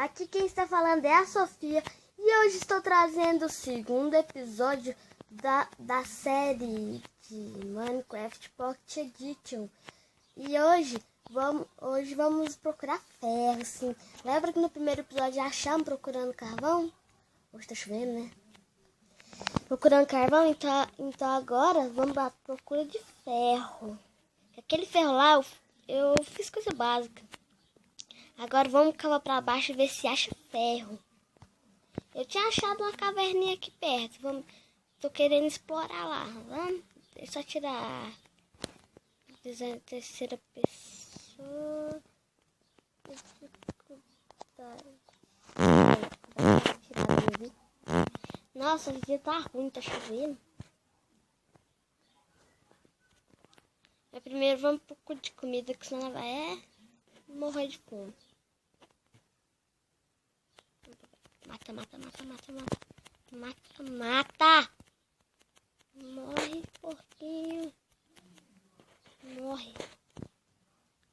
Aqui quem está falando é a Sofia e hoje estou trazendo o segundo episódio da série de Minecraft Pocket Edition. E hoje vamos procurar ferro, sim. Lembra que no primeiro episódio achamos procurando carvão? Hoje tá chovendo, né? Procurando carvão, então agora vamos à procura de ferro. Aquele ferro lá eu fiz coisa básica. Agora vamos cavar pra baixo e ver se acha ferro. Eu tinha achado uma caverninha aqui perto. Tô querendo explorar lá. Vamos? É só tirar design terceira pessoa. Nossa, o dia tá ruim, tá chovendo. Mas primeiro vamos um pouco de comida, que senão vai morrer de fome. Mata. Morre, porquinho. Morre.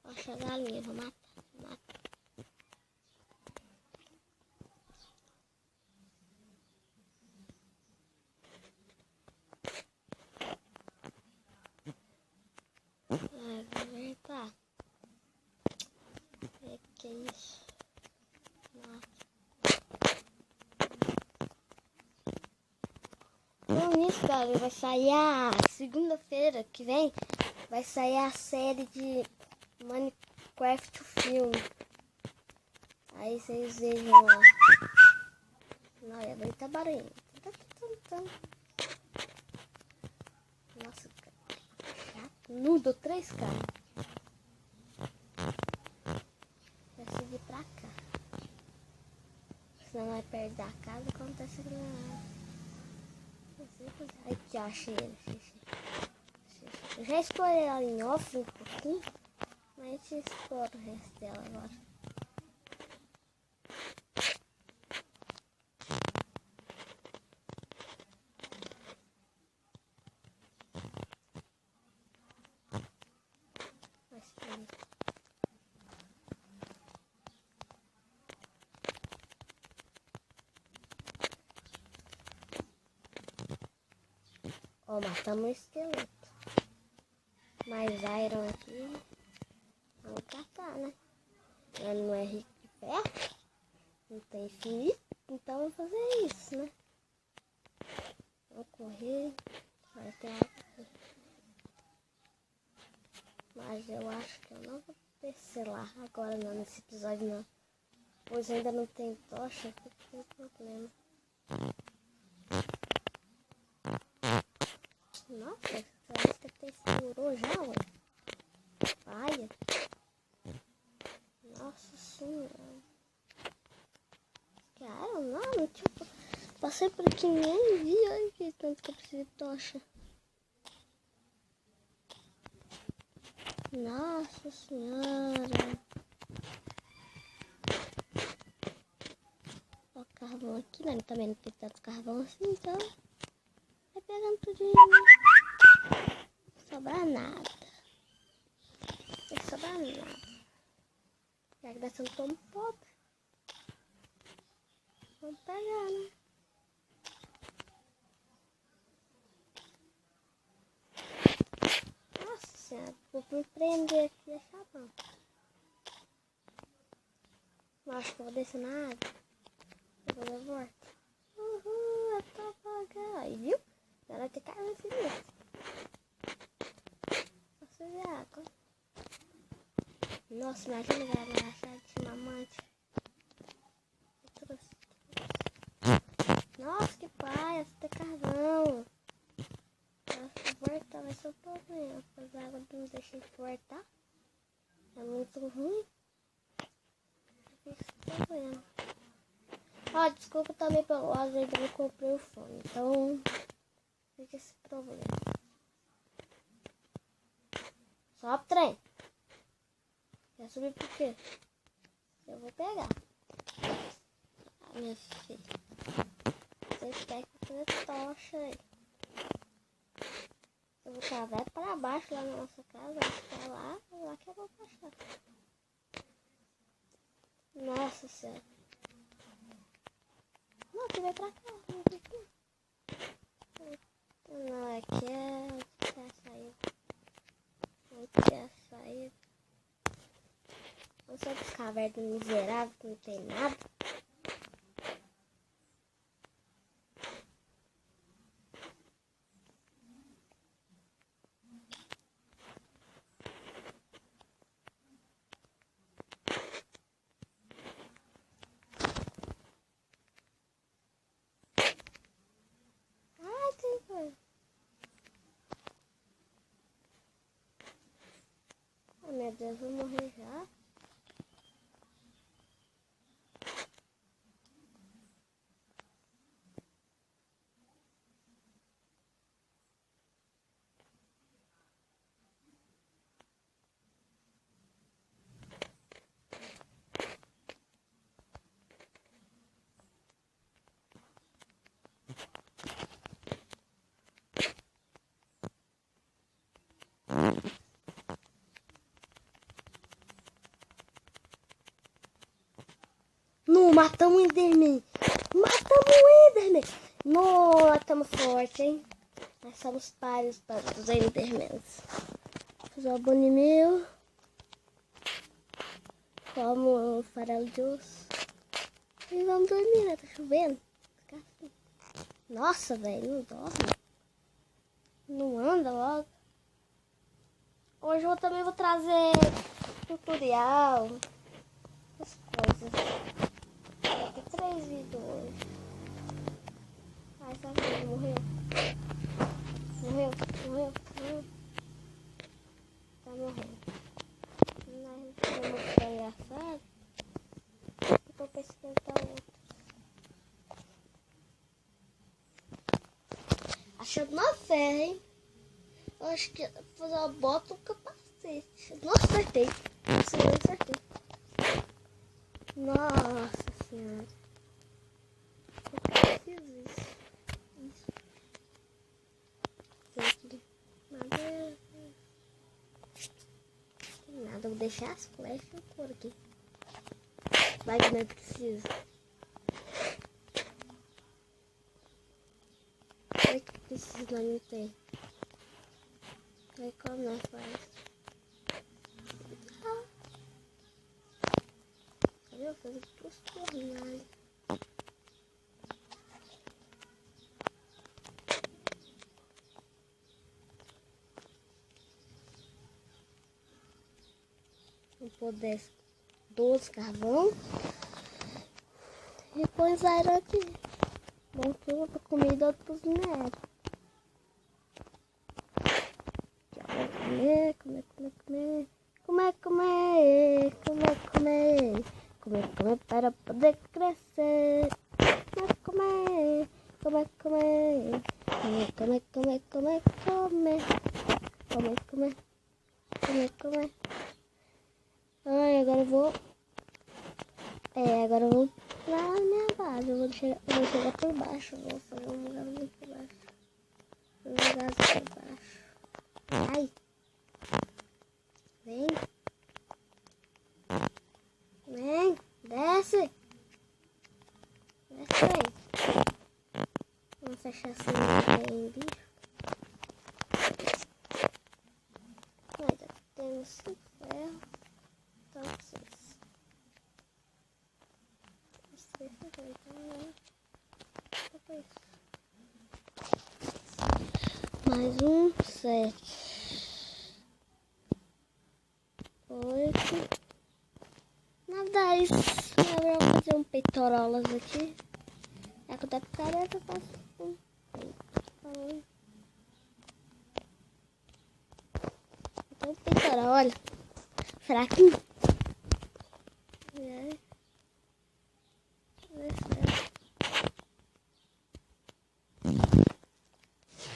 Poxa, galinha, vou matar. Tá. Que é isso? Então nisso, galera, vai sair a segunda-feira que vem. Vai sair a série de Minecraft, o filme. Aí vocês vejam lá. Olha, vai tá barulho. Nossa, cara. Nudo 3K. Vai seguir pra cá. Senão vai perder a casa, acontece aqui na... Aqui, ó, achei ele. Eu já explorei ela em off um pouquinho, mas a gente explora o resto dela agora. Ó, matamos um esqueleto. Mais iron aqui. Vamos catar, né? Ele não é rico de ferro. Não tem infinito. Então vamos fazer isso, né? Vamos correr. Vai ter água. Mas eu acho que eu não vou descer lá agora não, nesse episódio não. Pois ainda não tem tocha, porque tem problema. Nossa, parece que até estourou já, ué. Paia. Nossa senhora. Cara, não, tipo, passei por aqui nem vi, olha que tanto que eu preciso de tocha. Nossa senhora. Ó, carvão aqui, né? Também não tem tanto carvão assim, então vai pegando tudinho, né? Sobrar nada. Não vai sobrar nada. Já que nós somos tão pobre. Vamos pegar, né? Nossa senhora, vou me prender aqui e achar bom. Eu acho que eu vou descer na água. Depois eu volto. Uhul, eu tô apagando. Aí, viu? Agora tem carne assim mesmo. Posso ver água. Nossa, imagina galera achar de mamante. Nossa, que paia, você tem carvão. Nossa, voltar vai ser um problema. As águas não deixam de voltar. É muito ruim. Esse problema. Ó, desculpa também pelo áudio, ainda não comprei o fone. Então, fica esse problema. Sobe, trem. Quer subir por quê? Eu vou pegar. Ah, minha filha. Você quer que eu fazer tocha aí. Eu vou cavar pra baixo lá na nossa casa. Acho que é lá que eu vou baixar. Nossa senhora. que vai pra cá. Não, aqui é a saída. Aqui é a saída. Vamos só dos cavernas miseráveis que não tem nada. Ai, tem coisa. Oh, meu Deus, vou morrer já. Não, matamos o Enderman. Matamos o Enderman. Nossa, estamos fortes, hein? Nós somos pares para os Endermans. Vou fazer o abone meu. Como o farelo de osso. E vamos dormir, né? Tá chovendo. Nossa, velho, não dorme. Não anda logo. Hoje eu também vou trazer tutorial. As coisas. Vai ter 3 vídeos hoje. Ai, sabe que morreu? Morreu. Tá morrendo. Não é muito engraçado. Eu tô pensando em dar outro. Achando uma ferra, hein? Eu acho que vou fazer uma bota ou um capacete. Nossa, acertei. Nossa, eu acertei. Nossa senhora. Eu preciso isso. Aqui. Madeira. Nada, eu vou deixar as flechas e o couro aqui. Vai que não precisa. Vai que precisa, não tem. Vai como nós faz. Eu vou fazer duas fornalhas. Vou pôr 12 carvão. E põe os airão aqui. Bom tudo pra comida pros netos. Comer para poder crescer. Comer. Ai, agora eu vou. Agora eu vou lá na minha base. Eu vou chegar por baixo. Eu vou fazer um lugar por baixo. Um lugar por baixo. Ai. Vem. Desce. Desce aí. Vamos fechar assim, não tem bicho. Mas já temos 5 ferros. Então, 6. Mais um, 7. 8. Na 10. Agora eu vou fazer um peitorolas aqui. É que eu tô picareta, eu faço um peitoral. Então, peitoral, olha. Fraquinho.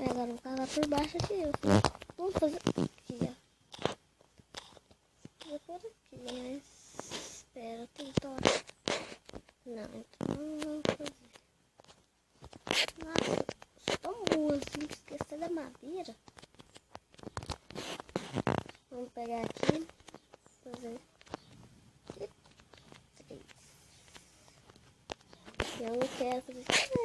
Agora eu vou cavar por baixo aqui. Vamos fazer aqui, ó. Vou por aqui, mas... Espera, tem tocha. Não, então não vou fazer. Nossa, sou tão boa assim, esquecer da madeira. Vamos pegar aqui. Fazer. 3. Eu não quero fazer isso.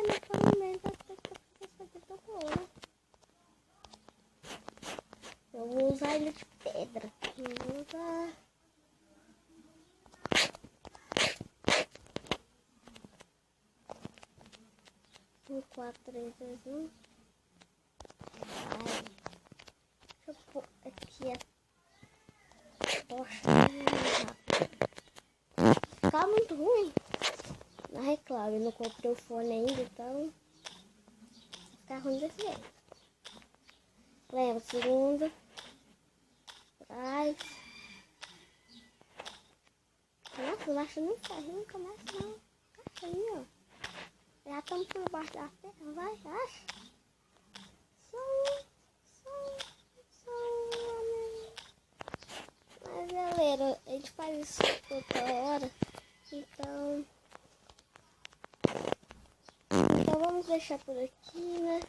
4, 3, 2, 1. Vai. Deixa eu pôr aqui a tocha rápido. Fica muito ruim. Não reclame, eu não comprei o fone ainda, então fica ruim desse jeito. Lembra, segundo. Trás. Nossa, não acho nem sair, não começa não. Acha aí, ó. Já estamos por baixo da terra, vai, acha. Mas galera, a gente faz isso toda hora. Então vamos deixar por aqui, né?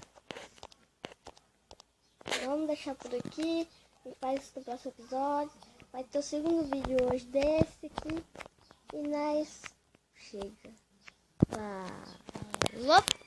Vamos deixar por aqui. A gente faz isso no próximo episódio. Vai ter o segundo vídeo hoje desse aqui. E nós chega. Falou!